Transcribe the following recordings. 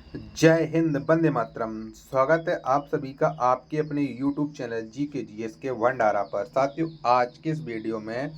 जय हिंद, वंदे मातरम। स्वागत है आप सभी का आपके अपने YouTube चैनल जीके जीएस के भंडारा पर। साथियों, आज के इस वीडियो में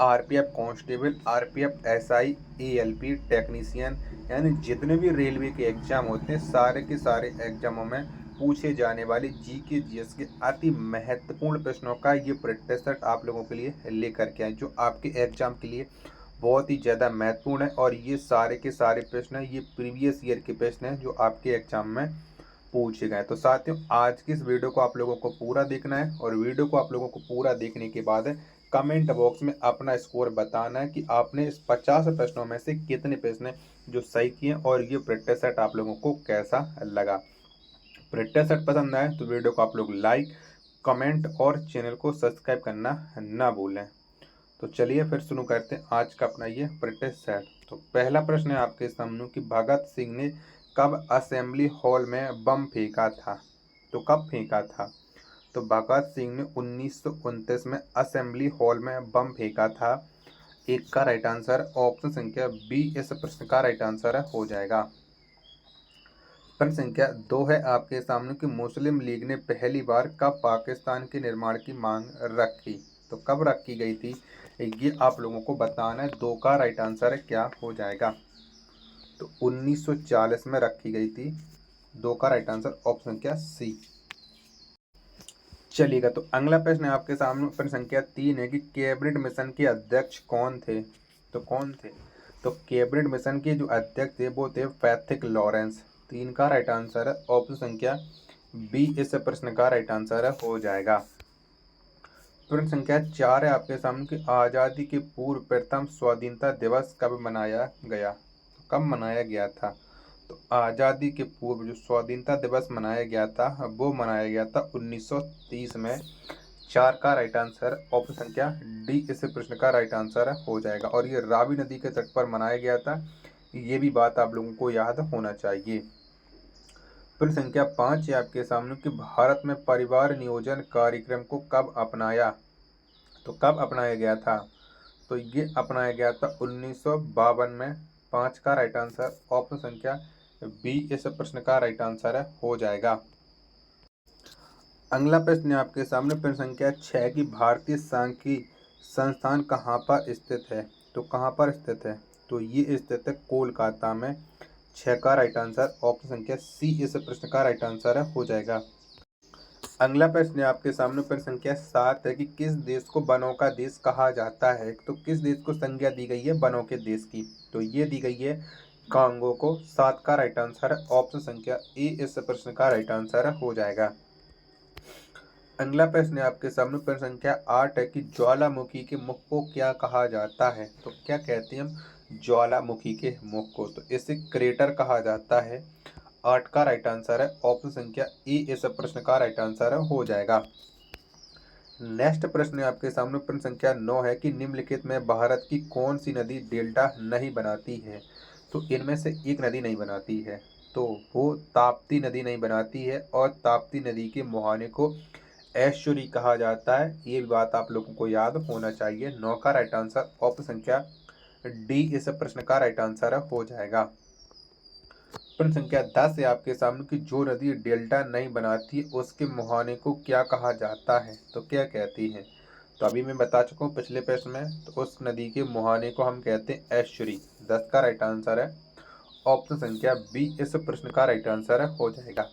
RPF constable, RPF SI, ALP technician यानी जितने भी रेलवे के एग्जाम होते हैं, सारे के सारे एग्जामों में पूछे जाने वाले जीके जीएस के अति महत्वपूर्ण प्रश्नों का ये प्रैक्टिस सेट आप लोगों के लिए लेकर के आए, जो आपके एग्जाम के लिए बहुत ही ज़्यादा महत्वपूर्ण है। और ये सारे के सारे प्रश्न हैं, ये प्रीवियस ईयर के प्रश्न हैं जो आपके एग्जाम में पूछे गए। तो साथियों, आज की इस वीडियो को आप लोगों को पूरा देखना है और वीडियो को आप लोगों को पूरा देखने के बाद कमेंट बॉक्स में अपना स्कोर बताना है कि आपने इस 50 प्रश्नों में से कितने प्रश्न जो सही किए और ये प्रैक्टिस सेट आप लोगों को कैसा लगा। प्रैक्टिस सेट पसंद आए तो वीडियो को आप लोग लाइक, कमेंट और चैनल को सब्सक्राइब करना ना भूलें। तो चलिए फिर शुरू करते हैं आज का अपना ये प्रैक्टिस सेट। तो पहला प्रश्न है आपके सामने कि भगत सिंह ने कब असेंबली हॉल में बम फेंका था। तो कब फेंका था? तो भगत सिंह ने 1929 में असेंबली हॉल में बम फेंका था। एक का राइट आंसर ऑप्शन संख्या बी इस प्रश्न का राइट आंसर हो जाएगा। प्रश्न संख्या 2 है आपके सामने कि मुस्लिम लीग ने पहली बार कब पाकिस्तान के निर्माण की मांग रखी। तो कब रखी गई थी, ये आप लोगों को बताना है। 2 का राइट आंसर क्या हो जाएगा? तो 1940 में रखी गई थी। 2 का राइट आंसर ऑप्शन संख्या सी। चलिएगा, तो अगला प्रश्न है आपके सामने। प्रश्न संख्या 3 है कि कैबिनेट मिशन के अध्यक्ष कौन थे। तो कौन थे? तो कैबिनेट मिशन के जो अध्यक्ष थे वो थे पैथिक लॉरेंस। 3 का राइट आंसर है ऑप्शन संख्या बी इस प्रश्न का राइट आंसर हो जाएगा। प्रश्न संख्या 4 है आपके सामने कि आज़ादी के पूर्व प्रथम स्वाधीनता दिवस कब मनाया गया। तो कब मनाया गया था? तो आज़ादी के पूर्व जो स्वाधीनता दिवस मनाया गया था वो मनाया गया था 1930 में। 4 का राइट आंसर ऑप्शन संख्या डी इस प्रश्न का राइट आंसर हो जाएगा। और ये रावी नदी के तट पर मनाया गया था, ये भी बात आप लोगों को याद होना चाहिए। प्रश्न संख्या 5 है आपके सामने कि भारत में परिवार नियोजन कार्यक्रम को कब अपनाया। तो कब अपनाया गया था? तो ये अपनाया गया था 1952 में। 5 का राइट आंसर ऑप्शन संख्या बी इस प्रश्न का राइट आंसर हो जाएगा। अगला प्रश्न है आपके सामने। प्रश्न संख्या 6 की भारतीय सांख्यिकी संस्थान कहाँ पर स्थित है। तो कहाँ पर स्थित है? तो ये स्थित है कोलकाता में। 6 का राइट आंसर ऑप्शन संख्या सी इस प्रश्न का राइट आंसर हो जाएगा। अगला प्रश्न है आपके सामने। प्रश्न संख्या 7 है कि किस देश को वनों का देश कहा जाता है। तो किस देश को संज्ञा दी गई है वनों के देश की? तो ये दी गई है कांगो को। 7 का राइट आंसर ऑप्शन संख्या ए इस प्रश्न का राइट आंसर हो जाएगा। अगला प्रश्न है आपके सामने। प्रश्न संख्या 8 है कि ज्वालामुखी के मुख को क्या कहा जाता है। तो क्या कहते हैं हम ज्वालामुखी के मुख को? तो इसे क्रेटर कहा जाता है। 8 का राइट आंसर है ऑप्शन संख्या ए इस प्रश्न का राइट आंसर हो जाएगा। नेक्स्ट प्रश्न है आपके सामने। प्रश्न संख्या 9 है कि निम्नलिखित में भारत की कौन सी नदी डेल्टा नहीं बनाती है। तो इनमें से एक नदी नहीं बनाती है, तो वो ताप्ती नदी नहीं बनाती है। और ताप्ती नदी के मुहाने को ऐश्वरी कहा जाता है, ये बात आप लोगों को याद होना चाहिए। 9 का राइट आंसर ऑप्शन संख्या डी इस प्रश्न का राइट आंसर हो जाएगा। प्रश्न संख्या 10 है आपके सामने कि जो नदी डेल्टा नहीं बनाती उसके मुहाने को क्या कहा जाता है। तो क्या कहती है? तो अभी मैं बता चुका हूँ पिछले प्रश्न में। तो उस नदी के मुहाने को हम कहते हैं ऐश्वरी। 10 का राइट आंसर है ऑप्शन संख्या बी इस प्रश्न का राइट आंसर हो जाएगा।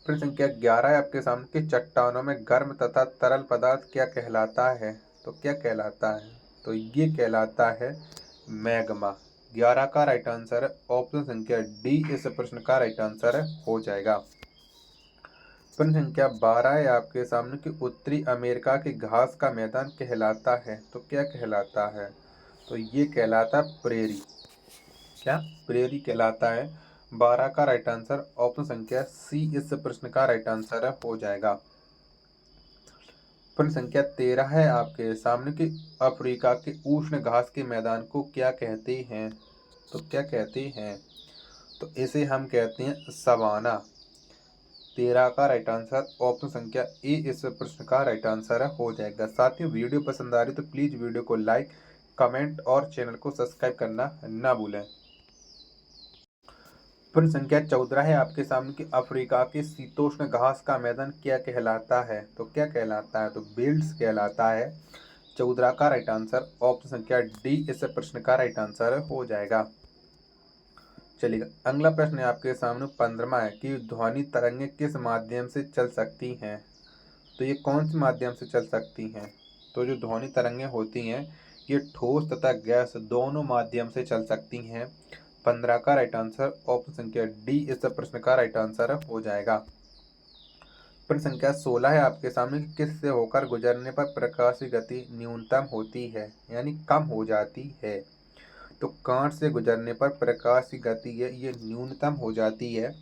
प्रश्न संख्या 11 है आपके सामने कि चट्टानों में गर्म तथा तरल पदार्थ क्या कहलाता है। तो क्या कहलाता है? तो ये कहलाता है मैग्मा। 11 का राइट आंसर ऑप्शन संख्या डी इस प्रश्न का राइट आंसर हो जाएगा। प्रश्न संख्या 12 है आपके सामने कि उत्तरी अमेरिका के घास का मैदान कहलाता है। तो क्या कहलाता है? तो ये कहलाता है प्रेरी। क्या प्रेरी कहलाता है। 12 का राइट आंसर ऑप्शन संख्या सी इस प्रश्न का राइट आंसर हो जाएगा। प्रश्न संख्या 13 है आपके सामने कि अफ्रीका के उष्ण घास के मैदान को क्या कहते हैं। तो क्या कहते हैं? तो इसे हम कहते हैं सवाना। 13 का राइट आंसर ऑप्शन संख्या ए इस प्रश्न का राइट आंसर हो जाएगा। साथियों, वीडियो पसंद आ रही तो प्लीज़ वीडियो को लाइक, कमेंट और चैनल को सब्सक्राइब करना ना भूलें। प्रश्न संख्या 14 है आपके सामने कि अफ्रीका के शीतोष्ण घास का मैदान क्या कहलाता है? तो क्या कहलाता है? तो बेल्ट्स कहलाता है। 14 का राइट आंसर ऑप्शन संख्या डी इस प्रश्न का राइट आंसर हो जाएगा। चलिएगा, अगला प्रश्न है आपके सामने 15वां है कि ध्वनि तरंगें किस माध्यम से चल सकती हैं? तो ये कौन से माध्यम से चल सकती हैं? तो जो ध्वनि तरंगें होती हैं ये ठोस तथा गैस दोनों माध्यम से चल सकती हैं। 15 का राइट आंसर ऑप्शन संख्या डी इस प्रश्न का राइट आंसर हो जाएगा। प्रश्न संख्या 16 है आपके सामने कि किससे होकर गुजरने पर प्रकाश की गति न्यूनतम होती है, यानी कम हो जाती है? तो कांच से गुजरने पर प्रकाश की गति है ये न्यूनतम हो जाती है।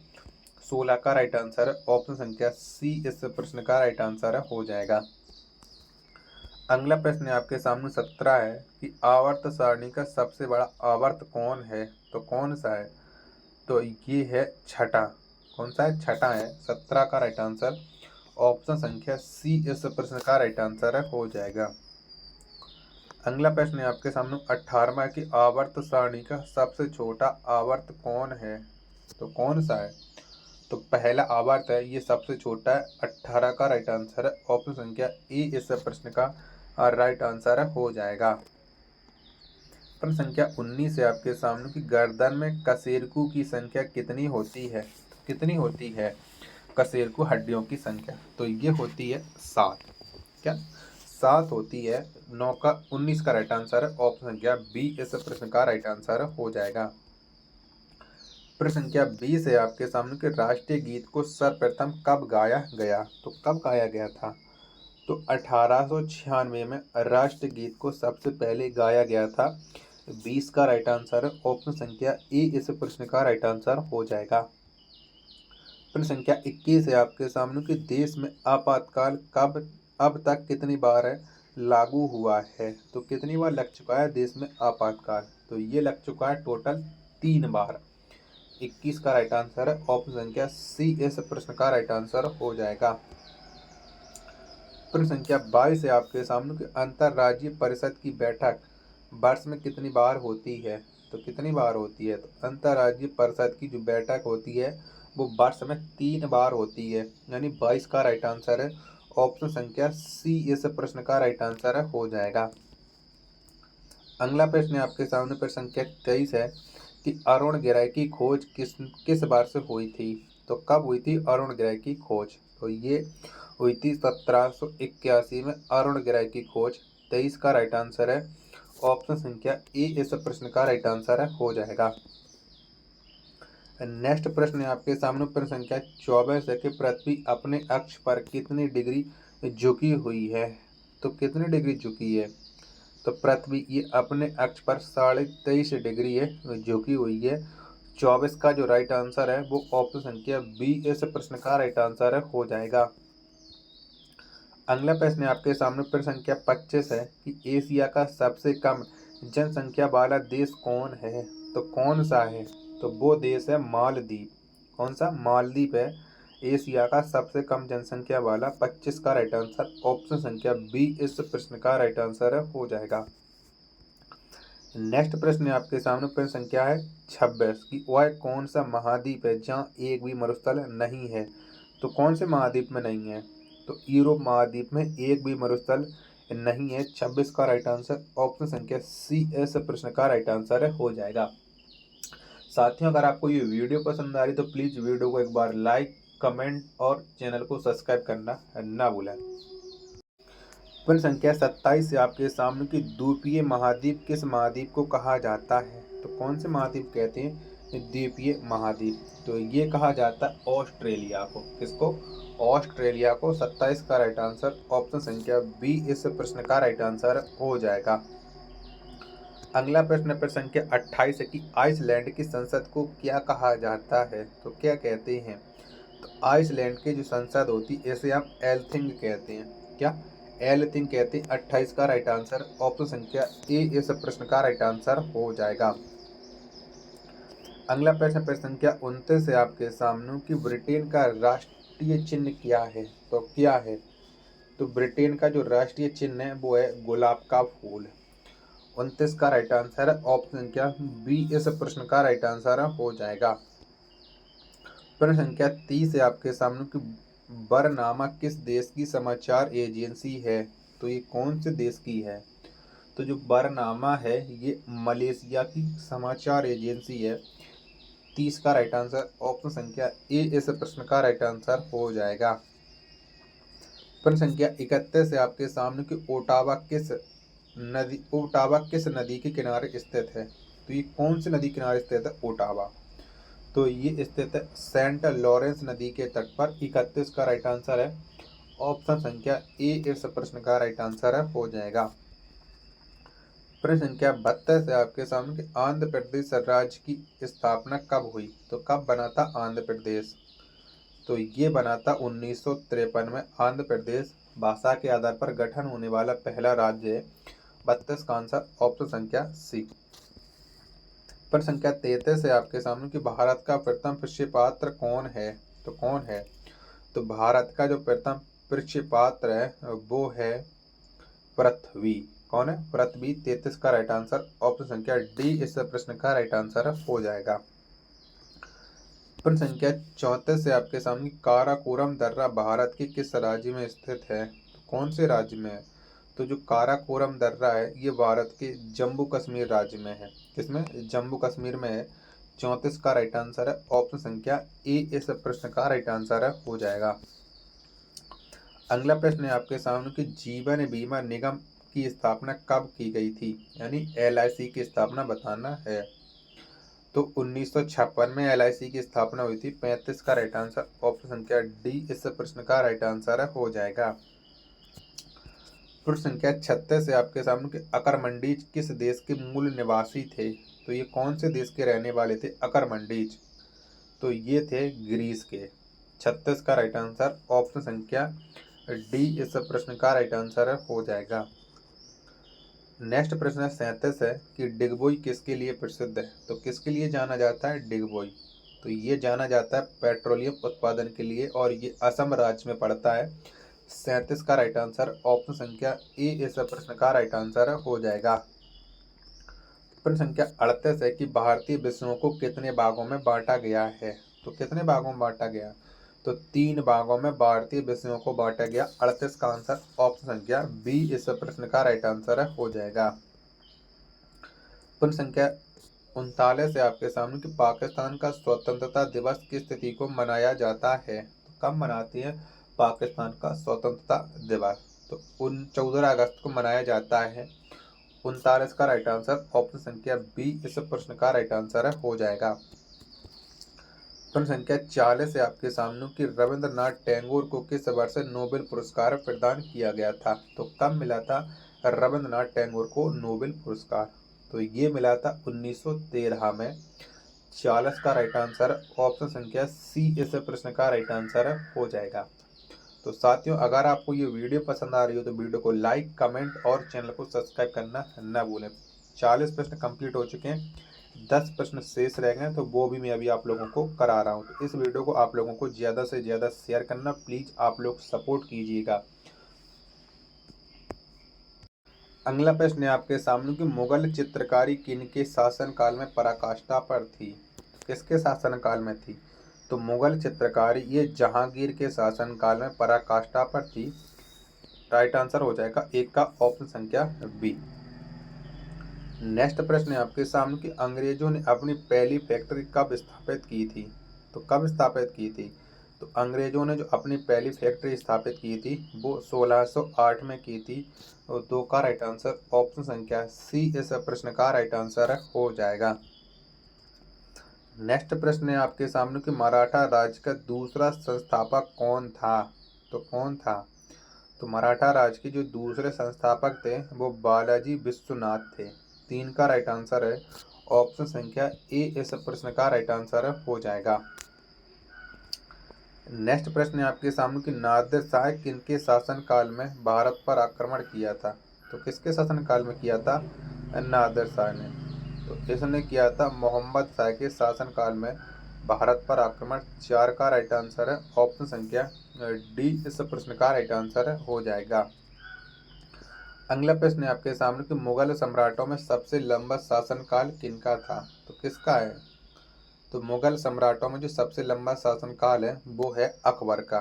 16 का राइट आंसर ऑप्शन संख्या सी इस प्रश्न का राइट आंसर हो जाएगा। अगला प्रश्न आपके सामने 17 है कि आवर्त सारणी का सबसे बड़ा आवर्त कौन है? तो कौन सा है? तो ये है छठा। कौन सा है? छठा है। 17 का राइट आंसर ऑप्शन संख्या सी इस प्रश्न का राइट आंसर हो जाएगा। अगला प्रश्न है आपके सामने 18वां कि आवर्त सारणी का सबसे छोटा आवर्त कौन है? तो कौन सा है? तो पहला आवर्त है ये सबसे छोटा है। 18 का राइट आंसर है ऑप्शन संख्या ए इस प्रश्न का राइट आंसर हो जाएगा। प्रश्न संख्या 19 है आपके सामने कि गर्दन में कशेरुकी की संख्या कितनी होती है? कितनी होती है कशेरुकी हड्डियों की संख्या? तो ये होती है 7। क्या 7 होती है? 19 का राइट आंसर है ऑप्शन संख्या बी इस प्रश्न का राइट आंसर हो जाएगा। प्रश्न संख्या 20 है आपके सामने कि राष्ट्रीय गीत को सर्वप्रथम कब गाया गया? तो कब गाया गया था? तो 1896 में राष्ट्रीय गीत को सबसे पहले गाया गया था। 20 का राइट आंसर ऑप्शन संख्या ए इस प्रश्न का राइट आंसर हो जाएगा। प्रश्न संख्या 21 है आपके सामने कि देश में आपातकाल कब अब तक कितनी बार लागू हुआ है? तो कितनी बार लग चुका है देश में आपातकाल? तो ये लग चुका है टोटल 3 बार। 21 का राइट आंसर है ऑप्शन संख्या सी इस प्रश्न का राइट आंसर हो जाएगा। प्रश्न संख्या 22 है आपके सामने कि अंतर्राज्यीय परिषद की बैठक वर्ष में कितनी बार होती है? तो कितनी बार होती है? तो अंतर्राज्यीय परिषद की जो बैठक होती है वो वर्ष में 3 बार होती है, यानी 22 का राइट आंसर है ऑप्शन संख्या सी इस प्रश्न का राइट आंसर हो जाएगा। अगला प्रश्न आपके सामने प्रश्न संख्या 23 है कि अरुण गिरह की खोज किस बार से हुई थी? तो कब हुई थी अरुण गिरह की खोज? तो ये हुई थी 1781 में अरुण गिरह की खोज। 23 का राइट आंसर है ऑप्शन संख्या ए इस प्रश्न का राइट आंसर हो जाएगा। नेक्स्ट प्रश्न है आपके सामने प्रश्न संख्या 24 है कि पृथ्वी अपने अक्ष पर कितनी डिग्री झुकी हुई है? तो कितनी डिग्री झुकी है? तो पृथ्वी ये अपने अक्ष पर 23.5 डिग्री है झुकी हुई है। 24 का जो राइट आंसर है वो ऑप्शन संख्या बी इस प्रश्न का राइट आंसर हो जाएगा। अगला प्रश्न आपके सामने प्रश्न संख्या 25 है कि एशिया का सबसे कम जनसंख्या वाला देश कौन है? तो कौन सा है? तो वो देश है मालदीव। कौन सा? मालदीव है एशिया का सबसे कम जनसंख्या वाला। 25 का राइट आंसर ऑप्शन संख्या बी इस प्रश्न का राइट आंसर हो जाएगा। नेक्स्ट प्रश्न आपके सामने प्रश्न संख्या है 26 कि वह कौन सा महाद्वीप है जहाँ एक भी मरुस्थल नहीं है? तो कौन से महाद्वीप में नहीं है? तो यूरोप महाद्वीप में एक भी मरुस्थल नहीं है। 26 का राइट आंसर ऑप्शन संख्या सी इस प्रश्न का राइट आंसर हो जाएगा। साथियों, अगर आपको ये वीडियो पसंद आ रही तो प्लीज़ वीडियो को एक बार लाइक, कमेंट और चैनल को सब्सक्राइब करना ना भूलें। प्रश्न संख्या 27 से आपके सामने कि द्वीपीय महाद्वीप किस महाद्वीप को कहा जाता है? तो कौन से महाद्वीप कहते हैं द्वीपीय महाद्वीप? तो ये कहा जाता है ऑस्ट्रेलिया को। किसको? ऑस्ट्रेलिया को। 27 का राइट आंसर ऑप्शन संख्या बी इस प्रश्न का राइट आंसर हो जाएगा। अगला प्रश्न प्रश्न संख्या 28 है कि आइसलैंड की संसद को क्या कहा जाता है? तो क्या कहते हैं? तो आइसलैंड की जो संसद होती है इसे हम एल्थिंग कहते हैं। क्या? एल्थिंग कहते हैं। 28 का राइट आंसर ऑप्शन संख्या ए इस प्रश्न का राइट आंसर हो जाएगा। अगला प्रश्न प्रश्न संख्या 29 है आपके सामने कि ब्रिटेन का राष्ट्रीय चिन्ह क्या है? तो क्या है? तो ब्रिटेन का जो राष्ट्रीय चिन्ह है वो है गुलाब का फूल। 29 का राइट आंसर ऑप्शन संख्या बी इस प्रश्न का राइट आंसर हो जाएगा। प्रश्न संख्या 30 है आपके सामने कि बरनामा किस देश की समाचार एजेंसी है? तो ये कौन से देश की है? तो जो बरनामा है ये मलेशिया की समाचार एजेंसी है। 30 का राइट आंसर ऑप्शन संख्या ए इस प्रश्न का राइट आंसर हो जाएगा। प्रश्न संख्या 31 है आपके सामने कि ओटावा किस नदी के किनारे स्थित है? तो ये कौन सी नदी किनारे स्थित है ओटावा? तो ये स्थित है सेंट लॉरेंस नदी के तट पर। 31 का राइट आंसर है ऑप्शन संख्या ए इस प्रश्न का राइट आंसर है हो जाएगा। प्रश्न संख्या 32 है आपके सामने कि आंध्र प्रदेश राज्य की स्थापना कब हुई? तो कब बना था आंध्र प्रदेश? तो ये बना था 1953 में। आंध्र प्रदेश भाषा के आधार पर गठन होने वाला पहला राज्य है। 32 का आंसर ऑप्शन संख्या सी। प्रश्न संख्या 33 है आपके सामने कि भारत का प्रथम प्रक्षेपात्र कौन है? तो कौन है? तो भारत का जो प्रथम प्रक्षेपात्र है वो है पृथ्वी। कौन है? पृथ्वी। 33 का राइट आंसर ऑप्शन संख्या डी इस प्रश्न का राइट आंसर हो जाएगा। प्रश्न संख्या 34 है आपके सामने काराकोरम दर्रा भारत के किस राज्य में स्थित है? तो कौन से राज्य में है? तो जो काराकोरम दर्रा है ये भारत के जम्मू कश्मीर राज्य में है। किसमें? जम्मू कश्मीर में है। 34 का राइट आंसर है ऑप्शन संख्या ए इस प्रश्न का राइट आंसर हो जाएगा। अगला प्रश्न है आपके सामने कि जीवन बीमा निगम की स्थापना कब की गई थी? यानी LIC की स्थापना बताना है। तो 1956 में LIC की स्थापना हुई थी। 35 का राइट आंसर ऑप्शन संख्या डी इस प्रश्न का राइट आंसर हो जाएगा। प्रश्न संख्या 36 है आपके सामने कि अकरमंडीज किस देश के मूल निवासी थे? तो ये कौन से देश के रहने वाले थे अकरमंडीज? तो ये थे ग्रीस के। 36 का राइट आंसर ऑप्शन संख्या डी इस प्रश्न का राइट आंसर हो जाएगा। नेक्स्ट प्रश्न है 37 है कि डिगबोई किसके लिए प्रसिद्ध है? तो किसके लिए जाना जाता है डिगबोई? तो ये जाना जाता है पेट्रोलियम उत्पादन के लिए और ये असम राज्य में पड़ता है। 37 का राइट आंसर ऑप्शन संख्या ए इस प्रश्न का राइट आंसर हो जाएगा। प्रश्न संख्या 38 है कि भारतीय विषयों को कितने भागों में बांटा गया है? तो कितने भागों में बांटा गया? तो 3 भागों में भारतीय विषयों को बांटा गया। 38 का आंसर ऑप्शन संख्या बी इस प्रश्न का राइट आंसर हो जाएगा। प्रश्न संख्या 39 है आपके सामने कि पाकिस्तान का स्वतंत्रता दिवस किस तिथि को मनाया जाता है? तो कब मनाते हैं पाकिस्तान का स्वतंत्रता दिवस? तो 14 अगस्त को मनाया जाता है। 39 का राइट आंसर ऑप्शन संख्या बी इस प्रश्न का राइट आंसर हो जाएगा। प्रश्न संख्या 40 है आपके सामने कि रविंद्रनाथ टैगोर को किस वर्ष नोबेल पुरस्कार प्रदान किया गया था? तो कब मिला था रविंद्रनाथ टैगोर को नोबेल पुरस्कार? तो ये मिला था 1913 में। 40 का राइट आंसर ऑप्शन संख्या सी इस प्रश्न का राइट आंसर हो जाएगा। तो साथियों अगर आपको ये वीडियो पसंद आ रही हो तो वीडियो को लाइक कमेंट और चैनल को सब्सक्राइब करना न भूलें। 40 प्रश्न कंप्लीट हो चुके हैं। 10 प्रश्न शेष रह गए तो वो भी मैं अभी आप लोगों को करा रहा हूँ। तो इस वीडियो को आप लोगों को ज़्यादा से ज़्यादा शेयर करना, प्लीज़ आप लोग सपोर्ट कीजिएगा। अगला प्रश्न है आपके सामने कि मुगल चित्रकारी किनके शासनकाल में पराकाष्ठा पर थी? किसके शासनकाल में थी? तो मुगल चित्रकारी ये जहांगीर के शासनकाल में पराकाष्ठा पर थी। राइट आंसर हो जाएगा एक का ऑप्शन संख्या बी। नेक्स्ट प्रश्न है आपके सामने कि अंग्रेजों ने अपनी पहली फैक्ट्री कब स्थापित की थी? तो कब स्थापित की थी? तो अंग्रेजों ने जो अपनी पहली फैक्ट्री स्थापित की थी वो 1608 में की थी। और 2 का राइट आंसर ऑप्शन संख्या सी इस प्रश्न का राइट आंसर हो जाएगा। नेक्स्ट प्रश्न है आपके सामने कि मराठा राज्य का दूसरा संस्थापक कौन था? तो कौन था? तो मराठा राज्य के जो दूसरे संस्थापक थे वो बालाजी विश्वनाथ थे। 3 का राइट आंसर है ऑप्शन संख्या ए इस प्रश्न का राइट आंसर हो जाएगा। नेक्स्ट प्रश्न है आपके सामने कि नादिर शाह किनके शासनकाल में भारत पर आक्रमण किया था? तो किसके शासनकाल में किया था नादिर शाह ने? तो इसने किया था मोहम्मद शाह के शासनकाल में भारत पर आक्रमण। 4 का राइट आंसर है ऑप्शन संख्या डी इस प्रश्न का राइट आंसर हो जाएगा। अगला प्रश्न है आपके सामने कि मुगल सम्राटों में सबसे लंबा शासनकाल किनका था? तो किसका है? तो मुगल सम्राटों में जो सबसे लंबा शासनकाल है वो है अकबर का।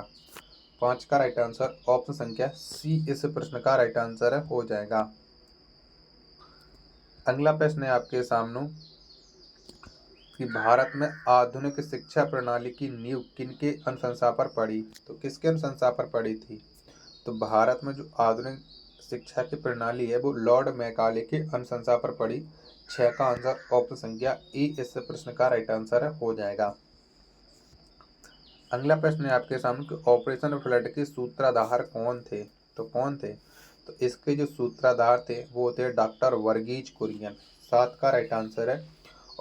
5 का राइट आंसर ऑप्शन संख्या सी इस प्रश्न का राइट आंसर हो जाएगा। अगला प्रश्न है आपके सामने कि भारत में आधुनिक शिक्षा प्रणाली की नींव किनके अनुशंसा पर पड़ी। तो किसके अनुशंसा पर पड़ी थी। तो भारत में जो आधुनिक शिक्षा की प्रणाली है वो लॉर्ड मैकाले की अनुशंसा पर पड़ी। 6 का आंसर ऑप्शन संख्या ई इस प्रश्न का राइट आंसर हो जाएगा। अगला प्रश्न है आपके सामने कि ऑपरेशन फ्लड के सूत्रधार कौन थे। तो कौन थे। तो इसके जो सूत्रधार थे वो थे डॉक्टर वर्गीज कुरियन। 7 का राइट आंसर है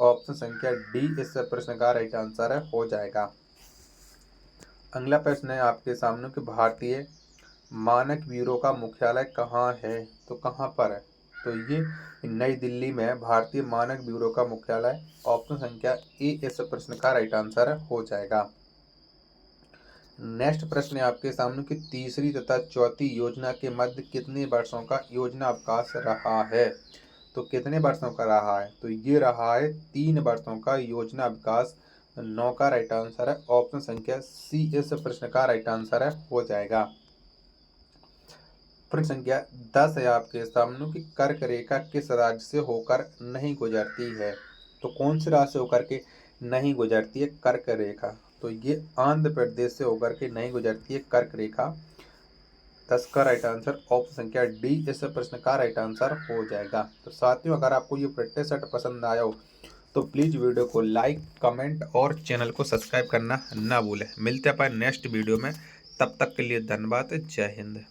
ऑप्शन संख्या डी इस प्रश्न का राइट आंसर हो जाएगा। अगला प्रश्न है आपके सामने कि भारतीय मानक ब्यूरो का मुख्यालय कहाँ है। तो कहाँ पर है। तो ये नई दिल्ली में है भारतीय मानक ब्यूरो का मुख्यालय। ऑप्शन संख्या ए इस प्रश्न का राइट आंसर हो जाएगा। नेक्स्ट प्रश्न है आपके सामने कि तीसरी तथा चौथी योजना के मध्य कितने वर्षों का योजना अवकाश रहा है। तो कितने वर्षों का रहा है। तो ये रहा है 3 वर्षों का योजना अवकाश। 9 का राइट आंसर है ऑप्शन संख्या सी इस प्रश्न का राइट आंसर हो जाएगा। प्रश्न संख्या 10 है आपके सामने कि कर्क रेखा किस राज्य से होकर नहीं गुजरती है। तो कौन से राज्य से होकर के नहीं गुजरती है कर्क रेखा। तो ये आंध्र प्रदेश से होकर के नहीं गुजरती है कर्क रेखा। 10 का राइट आंसर ऑप्शन संख्या डी इस प्रश्न का राइट आंसर हो जाएगा। तो साथियों अगर आपको ये प्रैक्टिस सेट पसंद आया हो तो प्लीज़ वीडियो को लाइक कमेंट और चैनल को सब्सक्राइब करना ना भूलें। मिलते हैं अपन नेक्स्ट वीडियो में, तब तक के लिए धन्यवाद। जय हिंद।